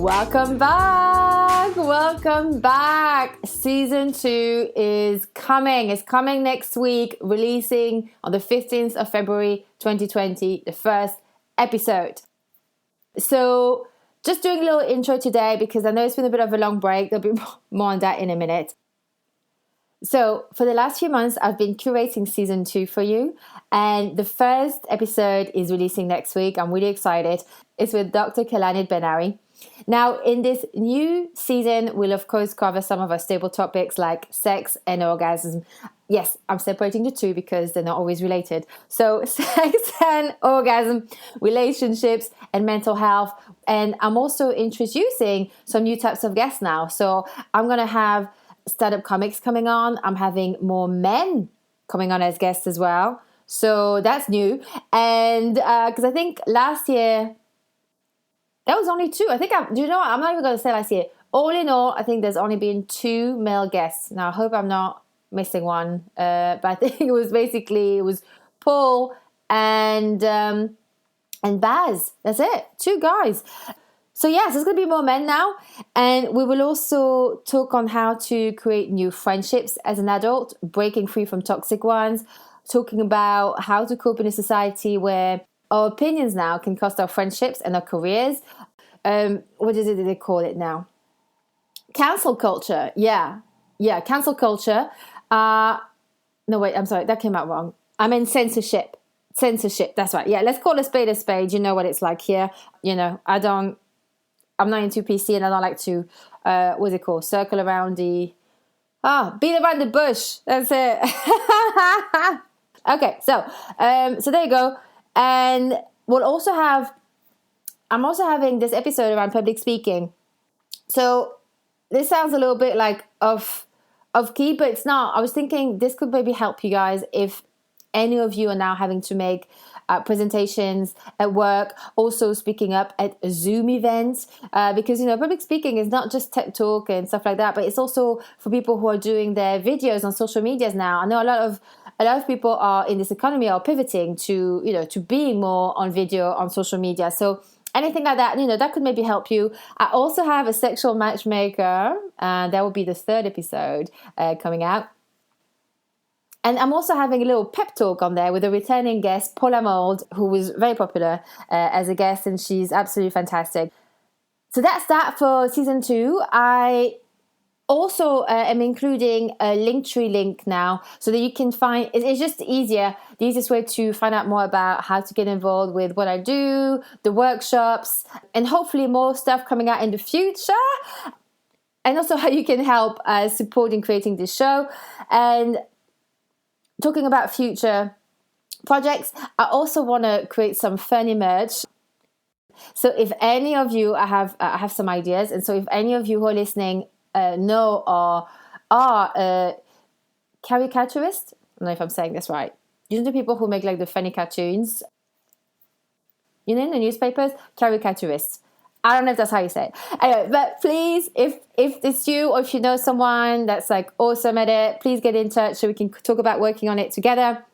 Welcome back. Welcome back. Season 2 is coming. It's coming next week, releasing on the 15th of February 2020, the first episode. So just doing a little intro today because I know it's been a bit of a long break. There'll be more on that in a minute. So for the last few months, I've been curating season 2 for you. And the first episode is releasing next week. I'm really excited. It's with Dr. Kelanid Benari. Now, in this new season, we'll of course cover some of our stable topics like sex and orgasm. Yes, I'm separating the two because they're not always related. So sex and orgasm, relationships and mental health. And I'm also introducing some new types of guests now. So I'm going to have stand-up comics coming on. I'm having more men coming on as guests as well. So that's new. And because I think last year, that was only 2. I think, I'm not even going to say last year. All in all, I think there's only been 2 male guests. Now, I hope I'm not missing one. But I think it was Paul and Baz. That's it. 2 guys. So yes, there's going to be more men now. And we will also talk on how to create new friendships as an adult, breaking free from toxic ones, talking about how to cope in a society where our opinions now can cost our friendships and our careers. What is it that they call it now? Cancel culture. Yeah, cancel culture. No, wait, I'm sorry. That came out wrong. I meant censorship. Censorship, that's right. Yeah, let's call a spade a spade. You know what it's like here. You know, I'm not into PC and I don't like to, what's it called? Circle around beat around the bush. That's it. Okay, so there you go. And I'm also having this episode around public speaking. So this sounds a little bit like of key, but it's not. I was thinking this could maybe help you guys if any of you are now having to make presentations at work, also speaking up at Zoom events, because public speaking is not just tech talk and stuff like that, but it's also for people who are doing their videos on social medias now. I know a lot of people are in this economy are pivoting to being more on video on social media. So anything like that, that could maybe help you. I also have a sexual matchmaker, and that will be the 3rd episode coming out. And I'm also having a little pep talk on there with a returning guest, Paula Mold, who was very popular as a guest, and she's absolutely fantastic. So that's that for season 2. I also am including a Linktree link now so that you can find, it's just easier, the easiest way to find out more about how to get involved with what I do, the workshops, and hopefully more stuff coming out in the future. And also how you can help support in creating this show. And talking about future projects, I also want to create some funny merch. So if any of you, I have some ideas, and so if any of you who are listening know or are caricaturists, I don't know if I'm saying this right. You know the people who make like the funny cartoons, in the newspapers, caricaturists. I don't know if that's how you say it. Anyway, but please, if it's you or if you know someone that's like awesome at it, please get in touch so we can talk about working on it together.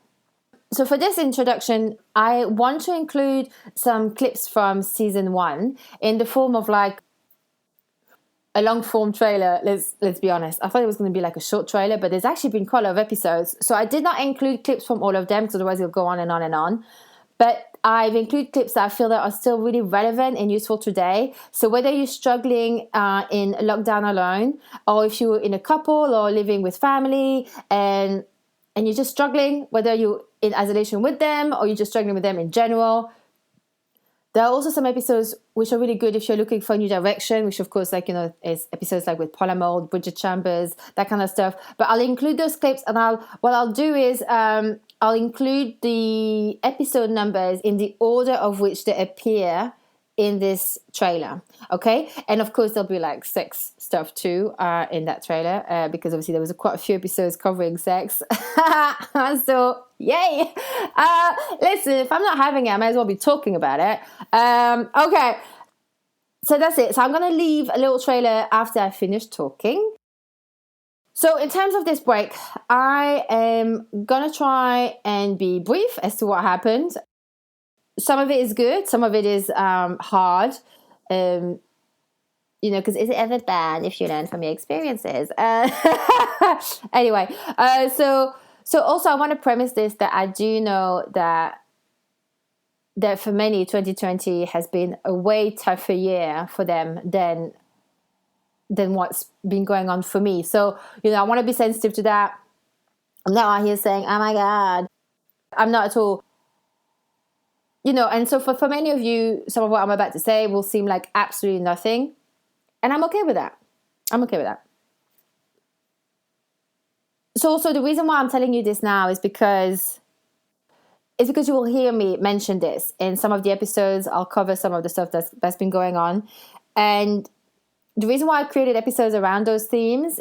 So for this introduction, I want to include some clips from season 1 in the form of like a long form trailer. Let's be honest. I thought it was going to be like a short trailer, but there's actually been quite a lot of episodes. So I did not include clips from all of them because otherwise it'll go on and on and on. But I've included clips that I feel that are still really relevant and useful today. So whether you're struggling in lockdown alone, or if you're in a couple or living with family and you're just struggling, whether you're in isolation with them or you're just struggling with them in general, there are also some episodes which are really good if you're looking for a new direction, which of course, is episodes like with Paula Mold, Bridget Chambers, that kind of stuff. But I'll include those clips, and what I'll do is I'll include the episode numbers in the order of which they appear in this trailer, okay? And of course, there'll be like sex stuff too in that trailer because obviously there was quite a few episodes covering sex. So, yay! Listen, if I'm not having it, I might as well be talking about it. Okay, so that's it. So I'm going to leave a little trailer after I finish talking. So in terms of this break, I am going to try and be brief as to what happened. Some of it is good. Some of it is hard. because is it ever bad if you learn from your experiences? Anyway, so also I want to premise this, that I do know that for many, 2020 has been a way tougher year for them than what's been going on for me. So, I want to be sensitive to that. I'm not out here saying, oh my God. I'm not at all. And so for many of you, some of what I'm about to say will seem like absolutely nothing. And I'm okay with that. So also the reason why I'm telling you this now is because you will hear me mention this in some of the episodes. I'll cover some of the stuff that's been going on. And the reason why I created episodes around those themes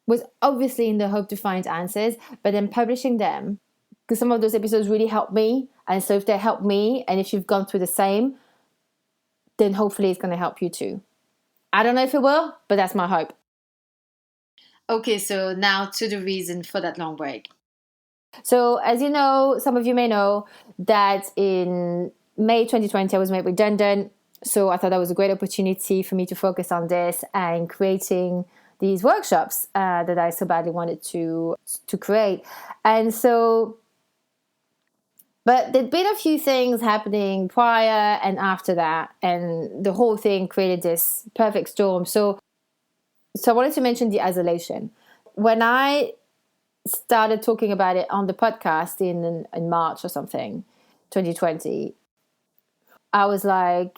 was obviously in the hope to find answers, but then publishing them, because some of those episodes really helped me. And so if they help me, and if you've gone through the same, then hopefully it's going to help you too. I don't know if it will, but that's my hope. Okay, so now to the reason for that long break. So as you know, some of you may know that in May 2020, I was made redundant. So I thought that was a great opportunity for me to focus on this and creating these workshops that I so badly wanted to create. And so, but there'd been a few things happening prior and after that, and the whole thing created this perfect storm. So I wanted to mention the isolation. When I started talking about it on the podcast in March or something, 2020, I was like,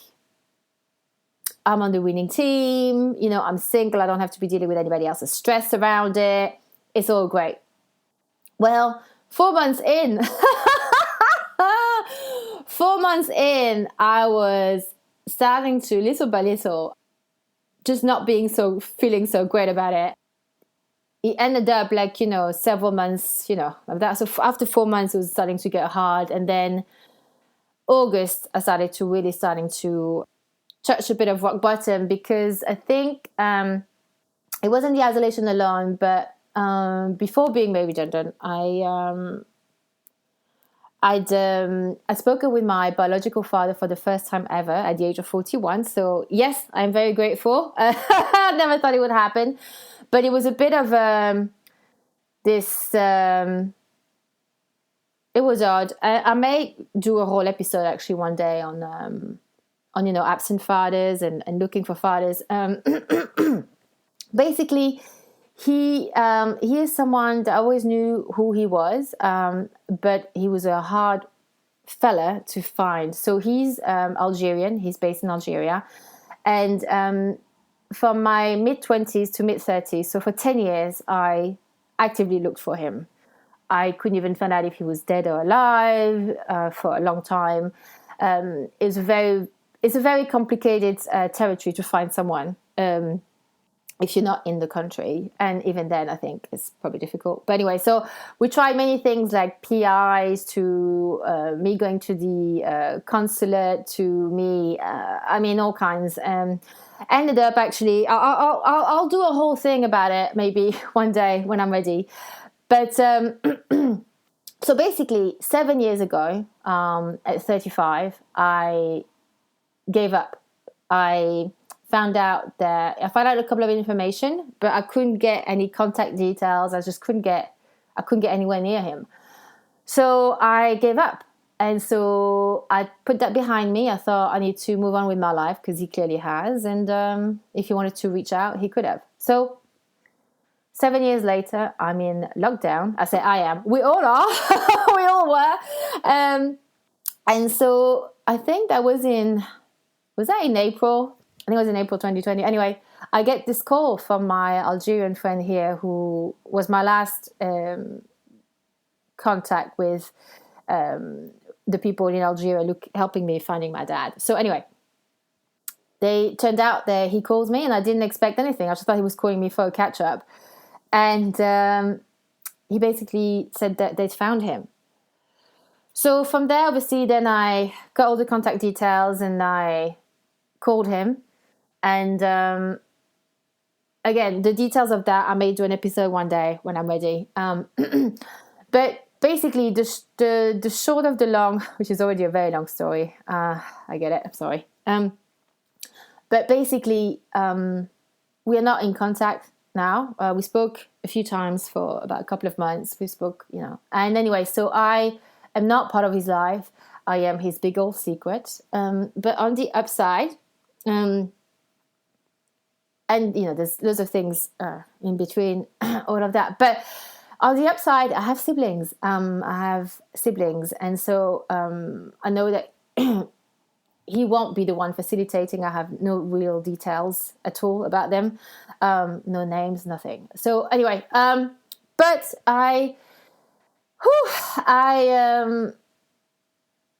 I'm on the winning team. I'm single. I don't have to be dealing with anybody else's stress around it. It's all great. Well, 4 months in, 4 months in, I was starting to, little by little, just not feeling so great about it. It ended up several months, so after 4 months, it was starting to get hard. And then August, I started to really touch a bit of rock bottom, because I think it wasn't the isolation alone, but before being made redundant, I'd spoken with my biological father for the first time ever at the age of 41. So yes, I'm very grateful. I never thought it would happen, but it was a bit of this. It was odd. I may do a whole episode actually one day on absent fathers and looking for fathers. Basically, he is someone that I always knew who he was, but he was a hard fella to find. So he's Algerian. He's based in Algeria, and from my mid-20s to mid-30s, so for 10 years, I actively looked for him. I couldn't even find out if he was dead or alive for a long time. It's a very complicated territory to find someone if you're not in the country. And even then, I think it's probably difficult. But anyway, so we tried many things like PIs to me going to the consulate to me, all kinds. Ended up actually, I'll do a whole thing about it maybe one day when I'm ready. But so basically 7 years ago, at 35, I gave up. I found out a couple of information, but I couldn't get any contact details. I couldn't get anywhere near him. So I gave up. And so I put that behind me. I thought I need to move on with my life, because he clearly has. And if he wanted to reach out, he could have. So 7 years later, I'm in lockdown. I say I am. We all are. We all were. And so I think that was in April? I think it was in April 2020. Anyway, I get this call from my Algerian friend here, who was my last contact with the people in Algeria helping me finding my dad. So anyway, they turned out that he calls me, and I didn't expect anything. I just thought he was calling me for a catch-up. And he basically said that they'd found him. So from there, obviously, then I got all the contact details and I called him. And again, the details of that, I may do an episode one day when I'm ready. But basically, the short of the long, which is already a very long story. I get it. I'm sorry. but basically, we are not in contact now. We spoke a few times for about a couple of months. We spoke, and anyway, so I am not part of his life. I am his big old secret. But on the upside, and there's loads of things in between all of that. But on the upside, I have siblings. And so I know that he won't be the one facilitating. I have no real details at all about them. No names, nothing. So anyway, but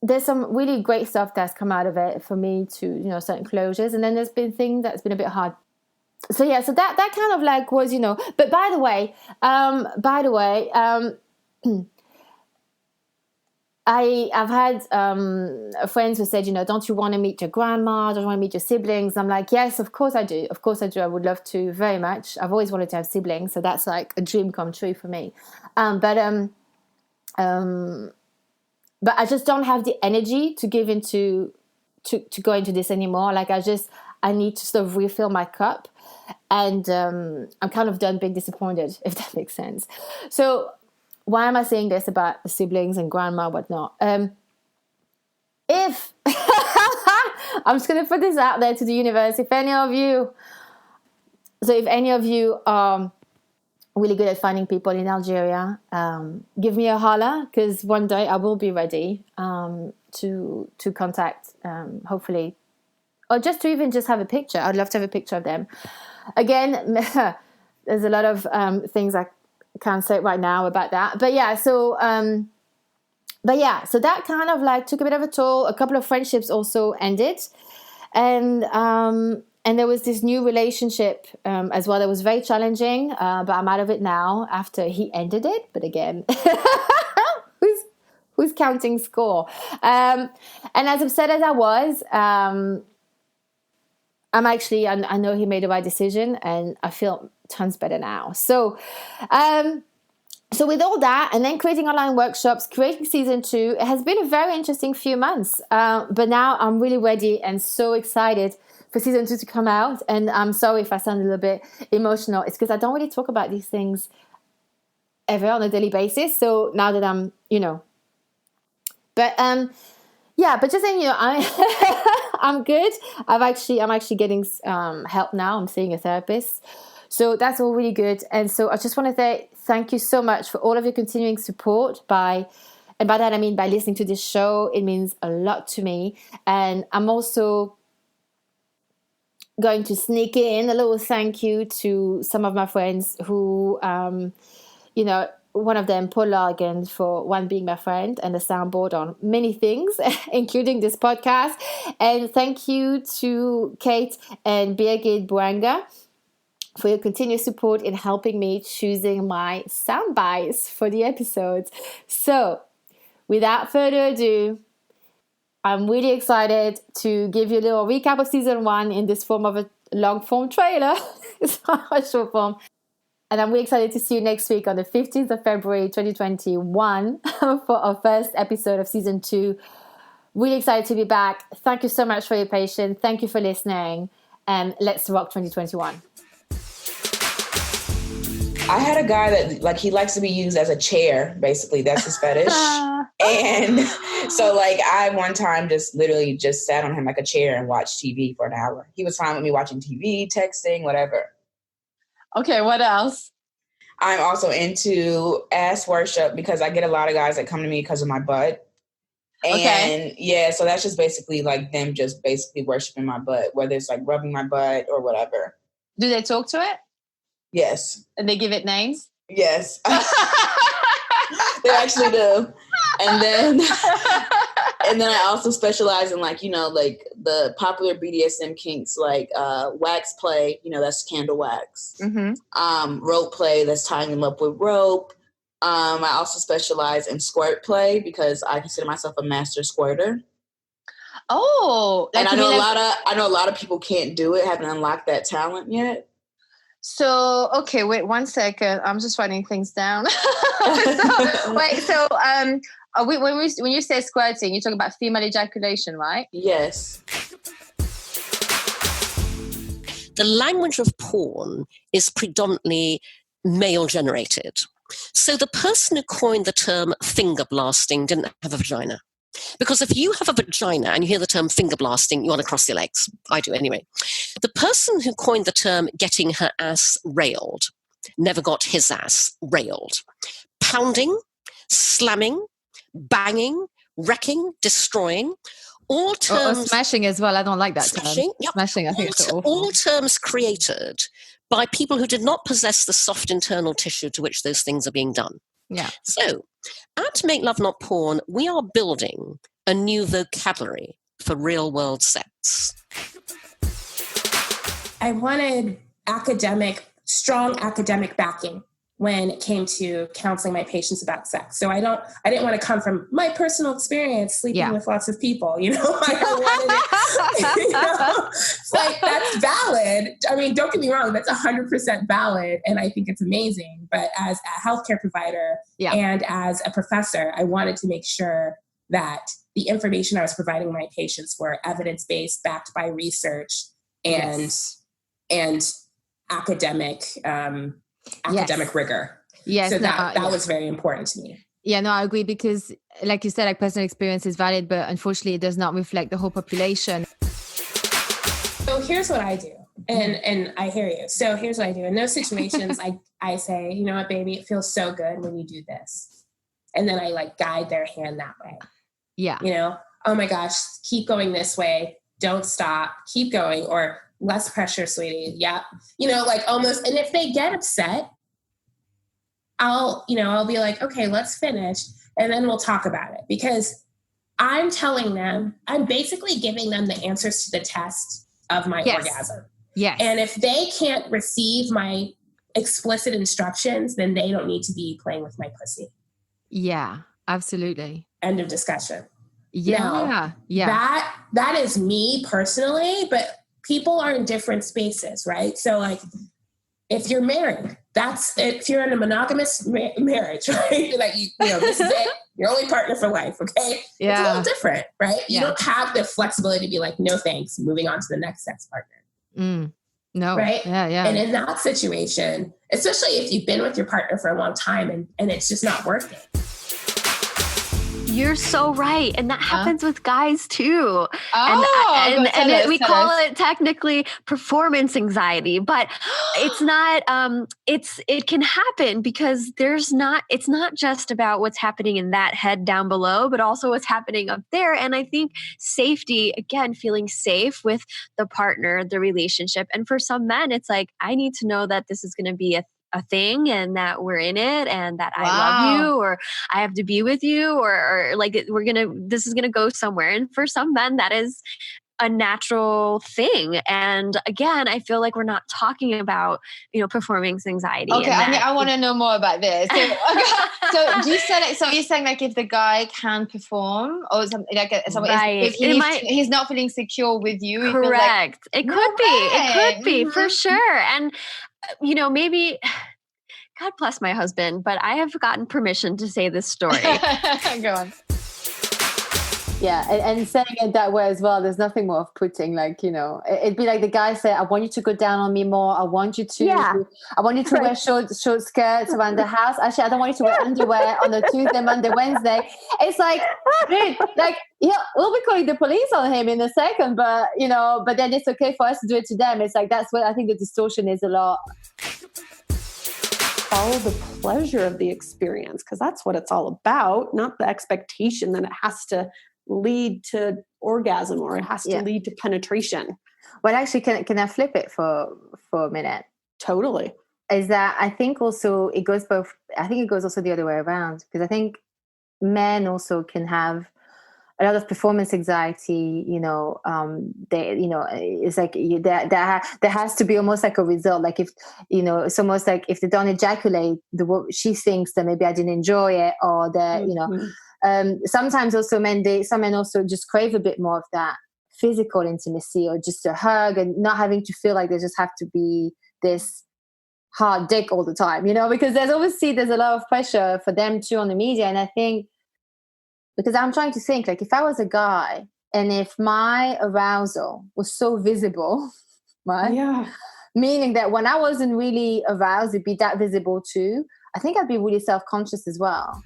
there's some really great stuff that's come out of it for me to, certain closures. And then there's been things that's been a bit hard. So yeah, so that kind of like was, but by the way, I've had friends who said, don't you want to meet your grandma? Don't you want to meet your siblings? I'm like, yes, of course I do. Of course I do. I would love to very much. I've always wanted to have siblings. So that's like a dream come true for me. But I just don't have the energy to give into, to go into this anymore. Like I need to sort of refill my cup. And I'm kind of done being disappointed, if that makes sense. So why am I saying this about the siblings and grandma, whatnot? If I'm just going to put this out there to the universe, if any of you are really good at finding people in Algeria, give me a holler, because one day I will be ready to contact, hopefully, or just to even just have a picture. I'd love to have a picture of them. Again, there's a lot of things I can't say right now about that. But yeah, so that kind of like took a bit of a toll. A couple of friendships also ended. And there was this new relationship as well that was very challenging, but I'm out of it now after he ended it. But again, who's counting score? And as upset as I was, I know he made the right decision, and I feel tons better now. So with all that, and then creating online workshops, creating season 2, it has been a very interesting few months. But now I'm really ready and so excited for season 2 to come out. And I'm sorry if I sound a little bit emotional. It's because I don't really talk about these things ever on a daily basis. So now that I'm, but but just saying, I'm good. I'm actually getting help now. I'm seeing a therapist. So that's all really good. And so I just want to say thank you so much for all of your continuing support. And by that I mean by listening to this show. It means a lot to me. And I'm also going to sneak in a little thank you to some of my friends who, one of them, Paul Largan, for one being my friend and the soundboard on many things, including this podcast. And thank you to Kate and Birgit Buanga for your continued support in helping me choosing my sound bites for the episodes. So, without further ado, I'm really excited to give you a little recap of season 1 in this form of a long form trailer. It's not a short form. And I'm really excited to see you next week on the 15th of February 2021 for our first episode of season 2. Really excited to be back. Thank you so much for your patience. Thank you for listening. And let's rock 2021. I had a guy that he likes to be used as a chair, basically. That's his fetish. And so I one time just literally just sat on him like a chair and watched TV for an hour. He was fine with me watching TV, texting, whatever. Okay, what else? I'm also into ass worship because I get a lot of guys that come to me because of my butt. And so that's just basically them just basically worshiping my butt, whether it's rubbing my butt or whatever. Do they talk to it? Yes. And they give it names? Yes. They actually do. And then I also specialize in the popular BDSM kinks, wax play, that's candle wax. Mm-hmm. Rope play, that's tying them up with rope. I also specialize in squirt play because I consider myself a master squirter. Oh, and I know a lot of people can't do it, haven't unlocked that talent yet. So, okay, wait 1 second. I'm just writing things down. When you say squirting, you talk about female ejaculation, right? Yes. the language of porn is predominantly male generated. So the person who coined the term finger blasting didn't have a vagina. Because if you have a vagina and you hear the term finger blasting, you want to cross your legs. I do anyway. The person who coined the term getting her ass railed never got his ass railed. Pounding, slamming, banging, wrecking, destroying, all terms... Or smashing as well. I don't like that smashing, term. yep. Smashing, I think it's awful. All terms created by people who did not possess the soft internal tissue to which those things are being done. Yeah. So, at Make Love Not Porn, we are building a new vocabulary for real-world sex. I wanted strong academic backing when it came to counseling my patients about sex. So I didn't want to come from my personal experience sleeping with lots of people, Like I wanted it, It's like, that's valid. I mean, don't get me wrong, that's 100% valid. And I think it's amazing. But as a healthcare provider and as a professor, I wanted to make sure that the information I was providing my patients were evidence-based, backed by research and academic rigor. Yes. So that was very important to me. Yeah, no, I agree, because like you said, like personal experience is valid, but unfortunately it does not reflect the whole population. So here's what I do. And I hear you. So here's what I do. In those situations, I say, you know what, baby, it feels so good when you do this. And then I guide their hand that way. Yeah. Oh my gosh, keep going this way. Don't stop. Keep going. Or less pressure, sweetie. Yeah. Almost. And if they get upset, I'll be like, okay, let's finish. And then we'll talk about it, because I'm telling them, I'm basically giving them the answers to the test of my orgasm. Yes. And if they can't receive my explicit instructions, then they don't need to be playing with my pussy. Yeah, absolutely. End of discussion. Yeah. Now, that is me personally, but people are in different spaces, right? So if you're married, if you're in a monogamous marriage, right? This is it. Your only partner for life, okay? Yeah. It's a little different, right? You don't have the flexibility to be like, no thanks, moving on to the next sex partner. No. Right? Yeah. And in that situation, especially if you've been with your partner for a long time and it's just not working. You're so right. And that happens with guys too. We call it technically performance anxiety, but it's not, it can happen because it's not just about what's happening in that head down below, but also what's happening up there. And I think safety, again, feeling safe with the partner, the relationship. And for some men, it's like, I need to know that this is going to be a thing and that we're in it and that I love you or I have to be with you or this is going to go somewhere. And for some men, that is a natural thing. And again, I feel like we're not talking about, performance anxiety. Okay. I want to know more about this. So do you say so you're saying if the guy can perform or something if he's not feeling secure with you. Correct. It could be for sure. And maybe, God bless my husband, but I have gotten permission to say this story. Go on. Yeah, and saying it that way as well, there's nothing more off-putting. It'd be like the guy said, I want you to go down on me more. I want you to wear short skirts around the house. Actually, I don't want you to wear underwear on a Tuesday, Monday, Wednesday. It's like, dude, we'll be calling the police on him in a second, but then it's okay for us to do it to them. It's like, that's what I think the distortion is a lot. Follow the pleasure of the experience, because that's what it's all about, not the expectation that it has to lead to orgasm or it has to lead to penetration. Well, actually, can I flip it for a minute? Totally. Is that I think also it goes also the other way around, because I think men also can have a lot of performance anxiety. It's like there has to be almost like a result. Like if it's almost like if they don't ejaculate, she thinks that maybe I didn't enjoy it, or that sometimes also some men also just crave a bit more of that physical intimacy or just a hug and not having to feel like they just have to be this hard dick all the time, because there's a lot of pressure for them too on the media. And I think, because I'm trying to think, if I was a guy and if my arousal was so visible, right? Yeah. Meaning that when I wasn't really aroused, it'd be that visible too. I think I'd be really self-conscious as well.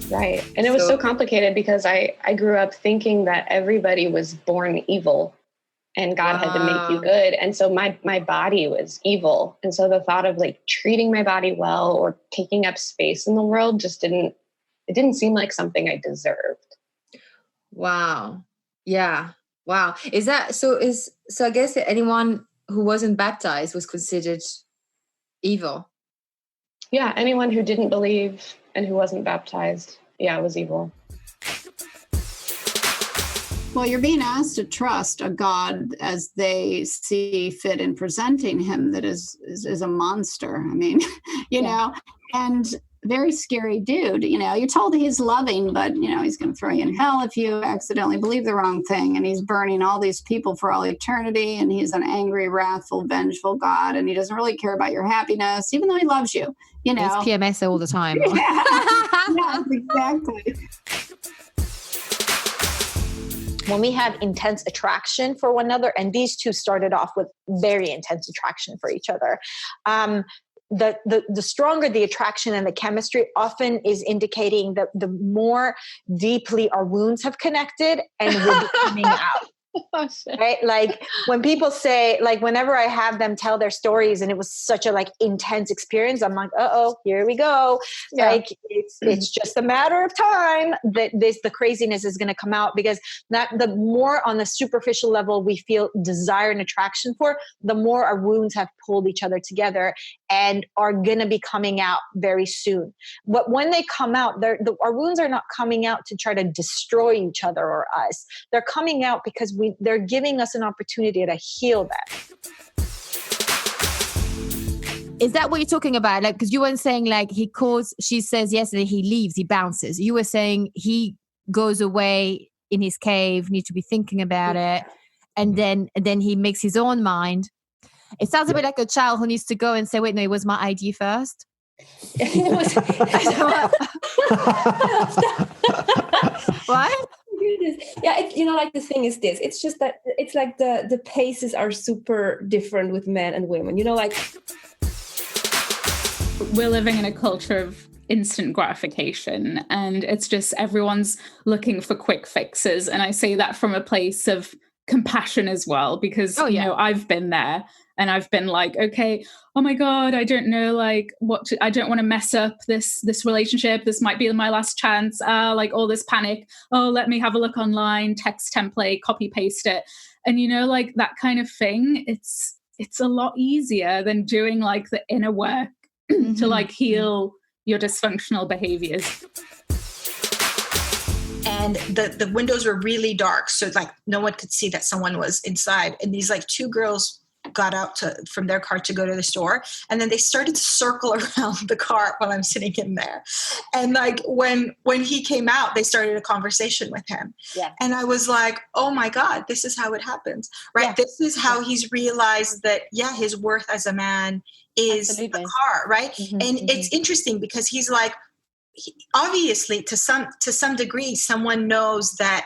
Right. And it was so complicated because I grew up thinking that everybody was born evil and God had to make you good. And so my body was evil. And so the thought of like treating my body well or taking up space in the world just didn't seem like something I deserved. Wow. Yeah. Wow. Is that so I guess that anyone who wasn't baptized was considered evil. Yeah, anyone who didn't believe and who wasn't baptized, was evil. Well, you're being asked to trust a God as they see fit in presenting him that is a monster. I mean, you know, and very scary dude. You know, you're told he's loving, but, you know, he's going to throw you in hell if you accidentally believe the wrong thing. And he's burning all these people for all eternity. And he's an angry, wrathful, vengeful God. And he doesn't really care about your happiness, even though he loves you. You know, it's PMS all the time. Yeah, exactly. When we have intense attraction for one another, and these two started off with very intense attraction for each other, the stronger the attraction and the chemistry often is indicating that the more deeply our wounds have connected and will be coming out. Right? Like when people say, like whenever I have them tell their stories and it was such a like intense experience, I'm like, here we go. Yeah. Like it's just a matter of time that the craziness is going to come out, because the more on the superficial level we feel desire and attraction for, the more our wounds have pulled each other together and are going to be coming out very soon. But when they come out, our wounds are not coming out to try to destroy each other or us. They're coming out because they're giving us an opportunity to heal that. Is that what you're talking about? Like, because you weren't saying like she says yesterday he leaves, he bounces. You were saying he goes away in his cave, needs to be thinking about it. And then he makes his own mind. It sounds a bit like a child who needs to go and say, wait, no, it was my ID first. What? Yeah, like the thing is this. It's just that it's like the paces are super different with men and women. You know, like we're living in a culture of instant gratification, and it's just everyone's looking for quick fixes. And I say that from a place of compassion as well, because you know, I've been there. And I've been like, okay, oh my God, I don't know, like I don't want to mess up this relationship. This might be my last chance. Like all this panic. Oh, let me have a look online, text template, copy paste it. And you know, like that kind of thing, it's a lot easier than doing like the inner work to like heal your dysfunctional behaviors. And the windows were really dark. So like no one could see that someone was inside. And these like two girls got out from their car to go to the store, and then they started to circle around the car while I'm sitting in there. And like when he came out, they started a conversation with him. Yeah. And I was like, oh my God, this is how it happens, right? Yeah. This is how he's realized that his worth as a man is the car, right? And it's interesting because he's like, obviously to some degree, someone knows that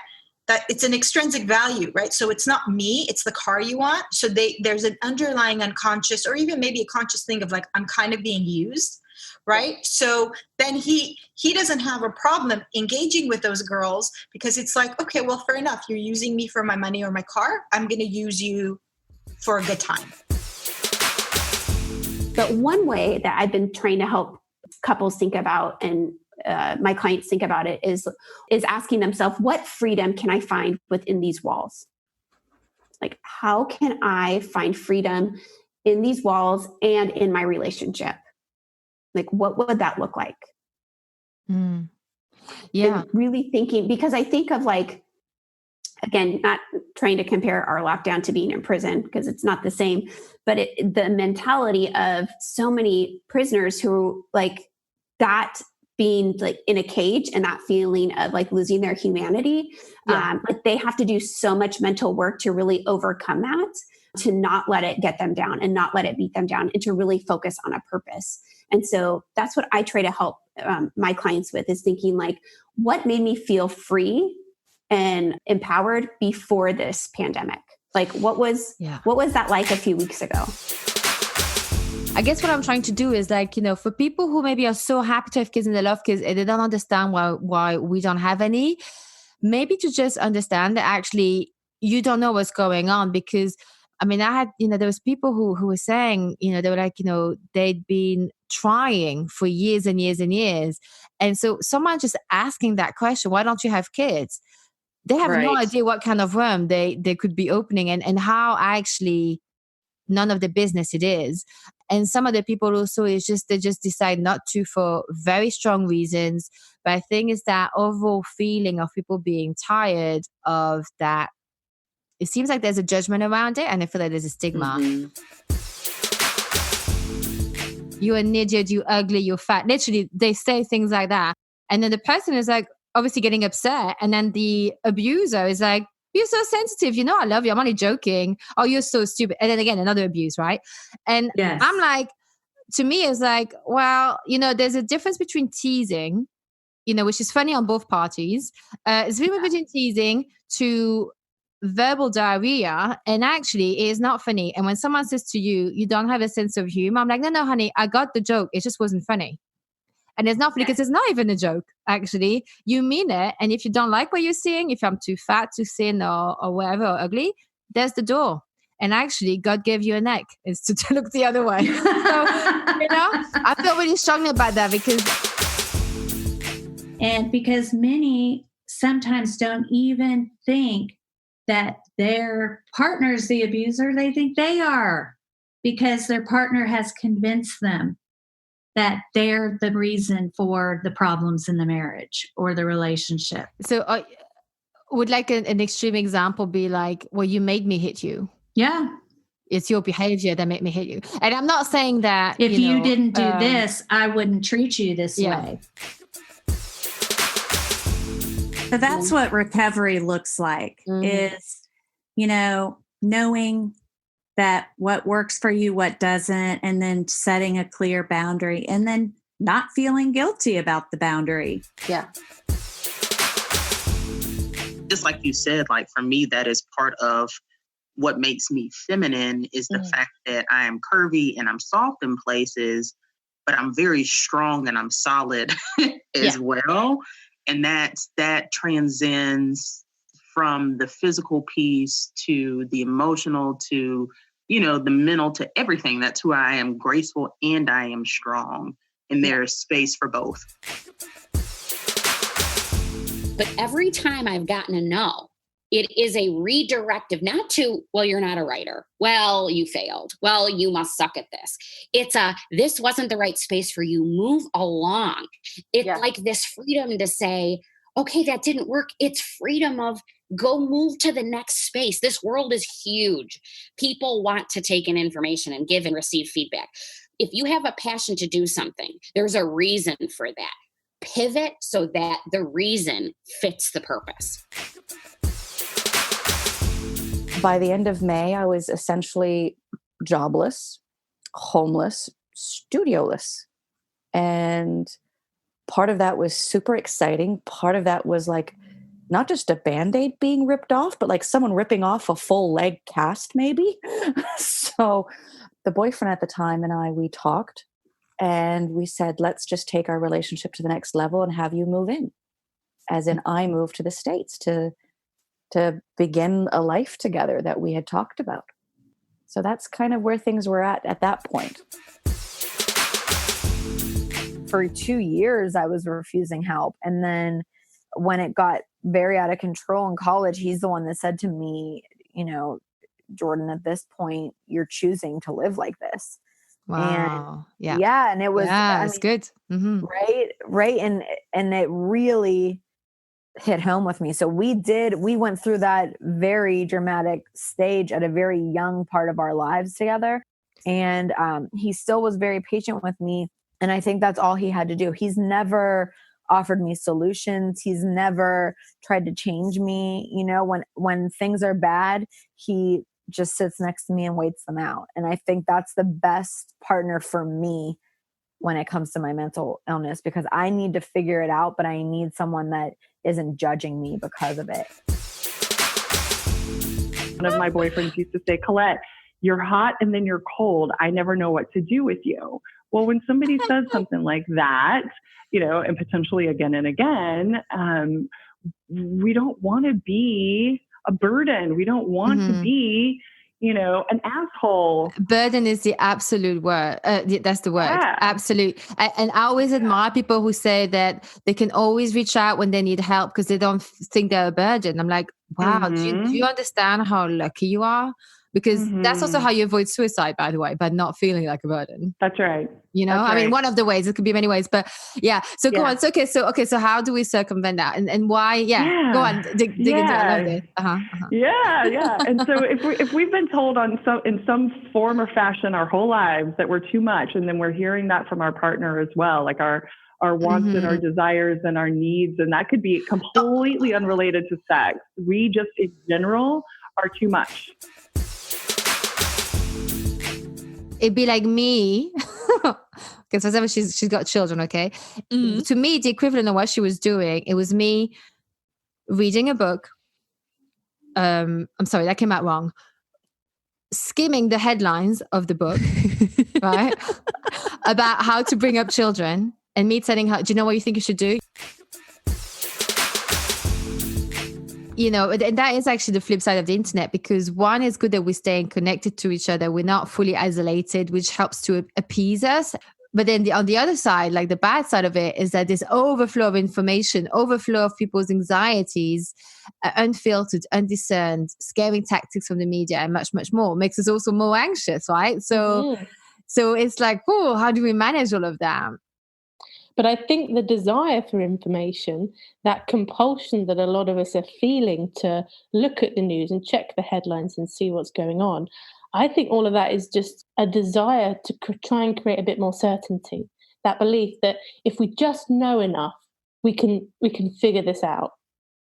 it's an extrinsic value, right? So it's not me, it's the car you want. So there's an underlying unconscious or even maybe a conscious thing of like, I'm kind of being used, right? So then he doesn't have a problem engaging with those girls because it's like, okay, well, fair enough. You're using me for my money or my car. I'm going to use you for a good time. But one way that I've been trying to help couples think about and my clients think about it is asking themselves, what freedom can I find within these walls? Like, how can I find freedom in these walls and in my relationship? Like, what would that look like? Yeah. And really thinking, because I think of like, again, not trying to compare our lockdown to being in prison because it's not the same, but the mentality of so many prisoners who like that being like in a cage and that feeling of like losing their humanity. Like they have to do so much mental work to really overcome that, to not let it get them down and not let it beat them down and to really focus on a purpose. And so that's what I try to help my clients with, is thinking like, what made me feel free and empowered before this pandemic? Like what was that like a few weeks ago? I guess what I'm trying to do is like, for people who maybe are so happy to have kids and they love kids and they don't understand why we don't have any, maybe to just understand that actually you don't know what's going on. Because I mean, I had, there was people who were saying, they were like, they'd been trying for years and years and years. And so someone just asking that question, why don't you have kids? They have no idea what kind of worm they could be opening and how actually none of the business it is. And some of the people also they just decide not to for very strong reasons. But I think it's that overall feeling of people being tired of that. It seems like there's a judgment around it, and I feel like there's a stigma. Mm-hmm. You're an idiot, you're ugly, you're fat. Literally, they say things like that. And then the person is like obviously getting upset. And then the abuser is like, you're so sensitive. I love you. I'm only joking. Oh, you're so stupid. And then again, another abuse, right? And I'm like, to me, it's like, well, there's a difference between teasing, which is funny on both parties. It's different between teasing to verbal diarrhea, and actually it is not funny. And when someone says to you, you don't have a sense of humor, I'm like, no, honey, I got the joke. It just wasn't funny. And it's not funny because it's not even a joke, actually. You mean it. And if you don't like what you're seeing, if I'm too fat, too thin, or whatever, or ugly, there's the door. And actually, God gave you a neck. It's to look the other way. So, I feel really strongly about that because many sometimes don't even think that their partner's the abuser. They think they are because their partner has convinced them that they're the reason for the problems in the marriage or the relationship. So would like an extreme example be like, well, you made me hit you. Yeah. It's your behavior that made me hit you. And I'm not saying that if you didn't do this, I wouldn't treat you this way. So that's what recovery looks like is, knowing that what works for you, what doesn't, and then setting a clear boundary and then not feeling guilty about the boundary. Yeah. Just like you said, like for me, that is part of what makes me feminine is the fact that I am curvy and I'm soft in places, but I'm very strong and I'm solid as well. And that transcends from the physical piece to the emotional to the mental to everything. That's who I am, graceful and I am strong. And there's space for both. But every time I've gotten a no, it is a redirective, not to, well, you're not a writer. Well, you failed. Well, you must suck at this. It's this wasn't the right space for you. Move along. It's like this freedom to say, okay, that didn't work. It's freedom of go move to the next space. This world is huge. People want to take in information and give and receive feedback. If you have a passion to do something, there's a reason for that. Pivot so that the reason fits the purpose. By the end of May, I was essentially jobless, homeless, studioless. And part of that was super exciting. Part of that was like not just a Band-Aid being ripped off, but like someone ripping off a full leg cast maybe. So the boyfriend at the time and I, we talked and we said, let's just take our relationship to the next level and have you move in. As in I moved to the States to begin a life together that we had talked about. So that's kind of where things were at that point. For 2 years, I was refusing help. And then when it got very out of control in college, he's the one that said to me, Jordan, at this point, you're choosing to live like this. Wow. And and it was, it's good. Mm-hmm. Right. And it really hit home with me. So we went through that very dramatic stage at a very young part of our lives together. And he still was very patient with me. And I think that's all he had to do. He's never offered me solutions. He's never tried to change me. When things are bad, he just sits next to me and waits them out. And I think that's the best partner for me when it comes to my mental illness, because I need to figure it out, but I need someone that isn't judging me because of it. one of my boyfriends used to say, Colette, you're hot and then you're cold. I never know what to do with you. Well, when somebody says something like that, you know, and potentially again and again, we don't want to be a burden. We don't want to be, you know, an asshole. Burden is the absolute word. That's the word. Yeah. Absolute. And I always admire people who say that they can always reach out when they need help because they don't think they're a burden. I'm like, wow, do you understand how lucky you are? Because that's also how you avoid suicide, by the way, by not feeling like a burden. That's right. You know, I mean, one of the ways, it could be many ways, but yeah. So go on. So, so how do we circumvent that? And why? Yeah. Go on. Dig into it. I love it. Yeah. And so if we've been told in some form or fashion our whole lives that we're too much, and then we're hearing that from our partner as well, like our wants and our desires and our needs, and that could be completely unrelated to sex. We just in general are too much. It'd be like me, because whenever she's got children, okay? To me, the equivalent of what she was doing, it was me reading a book. I'm sorry, that came out wrong. Skimming the headlines of the book, right? About how to bring up children, and me telling her, do you know what you think you should do? You know, and that is actually the flip side of the internet, because one, is good that we're staying connected to each other. We're not fully isolated, which helps to appease us. But then on the other side, like the bad side of it, is that this overflow of information, overflow of people's anxieties, unfiltered, undiscerned, scaring tactics from the media, and much, much more, makes us also more anxious, right? So it's like, oh, how do we manage all of that? But I think the desire for information, that compulsion that a lot of us are feeling to look at the news and check the headlines and see what's going on, I think all of that is just a desire to try and create a bit more certainty. That belief that if we just know enough, we can figure this out.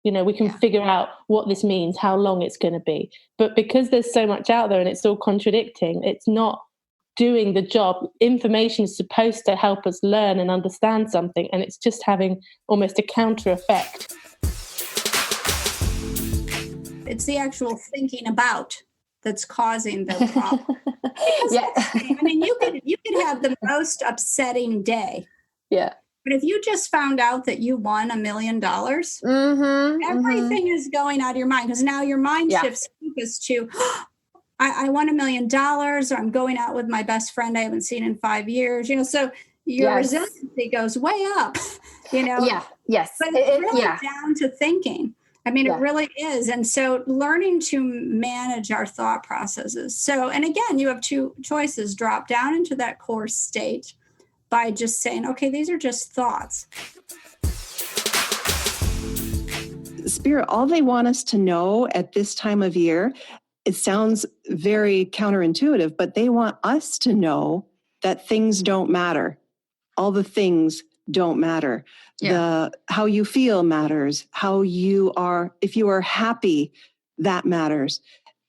You know, we can figure out what this means, how long it's going to be. But because there's so much out there and it's all contradicting, it's not doing the job. Information is supposed to help us learn and understand something, and it's just having almost a counter effect. It's the actual thinking about that's causing the problem. I mean, you could have the most upsetting day. Yeah. But if you just found out that you won $1 million, everything is going out of your mind, because now your mind shifts focus to, I won $1 million, or I'm going out with my best friend I haven't seen in 5 years. You know, so your resiliency goes way up. You know, but it's really down to thinking. I mean, it really is. And so learning to manage our thought processes. So, and again, you have two choices: drop down into that core state by just saying, okay, these are just thoughts. Spirit, all they want us to know at this time of year, it sounds very counterintuitive, but they want us to know that things don't matter. All the things don't matter. How you feel matters. How you are, if you are happy, that matters.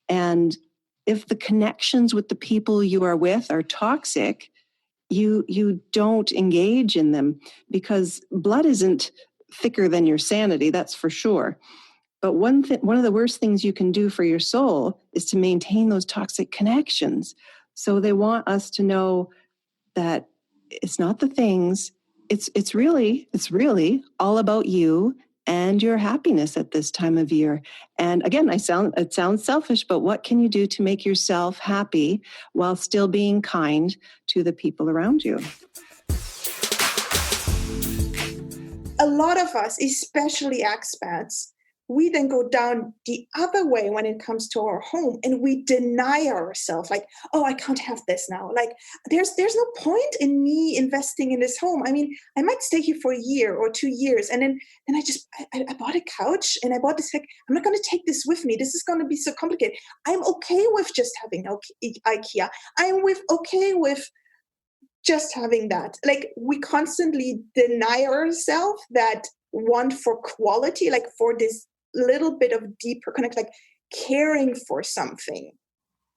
And if the connections with the people you are with are toxic, you don't engage in them, because blood isn't thicker than your sanity, that's for sure. But one of the worst things you can do for your soul is to maintain those toxic connections. So they want us to know that it's not the things, it's really all about you and your happiness at this time of year. And again, it sounds selfish, but what can you do to make yourself happy while still being kind to the people around you? A lot of us, especially expats, we then go down the other way when it comes to our home, and we deny ourselves, like, oh, I can't have this now. Like, there's no point in me investing in this home. I mean, I might stay here for a year or 2 years, and then I bought a couch, and I bought this, like, I'm not going to take this with me. This is going to be so complicated. I'm okay with just having IKEA. I'm okay with just having that. Like, we constantly deny ourselves that want for quality, like for this little bit of deeper connect, like caring for something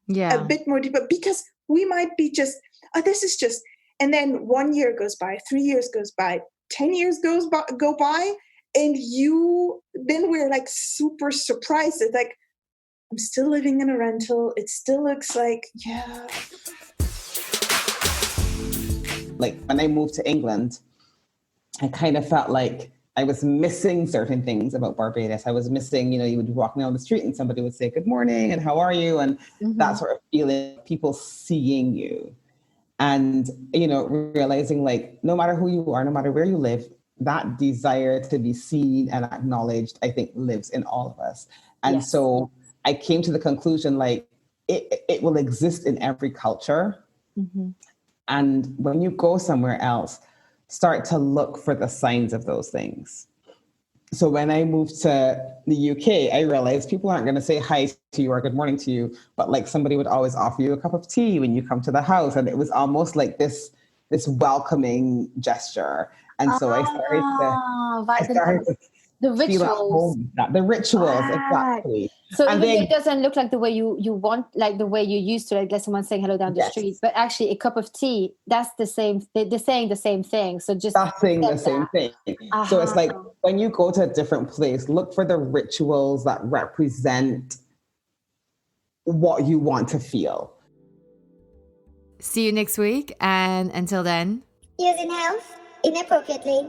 a bit more deeper, because we might be just, this is just, and then 1 year goes by, 3 years goes by, 10 years go by, and then we're like super surprised. It's like, I'm still living in a rental. It still looks like, yeah. Like when I moved to England, I kind of felt like I was missing certain things about Barbados. I was missing, you would be walking down the street and somebody would say, good morning and how are you? And that sort of feeling, people seeing you and, realizing like, no matter who you are, no matter where you live, that desire to be seen and acknowledged, I think lives in all of us. And so I came to the conclusion, like it will exist in every culture. And when you go somewhere else, start to look for the signs of those things. So when I moved to the UK, I realized people aren't going to say hi to you or good morning to you, but like somebody would always offer you a cup of tea when you come to the house. And it was almost like this welcoming gesture. And so I started to the rituals. Feel at home. The rituals, exactly. So and even though it doesn't look like the way you want, like the way you used to, like let someone saying hello down the street, but actually a cup of tea, that's the same. They're saying the same thing. So just that's saying the same thing. So it's like when you go to a different place, look for the rituals that represent what you want to feel. See you next week, and until then, using health inappropriately.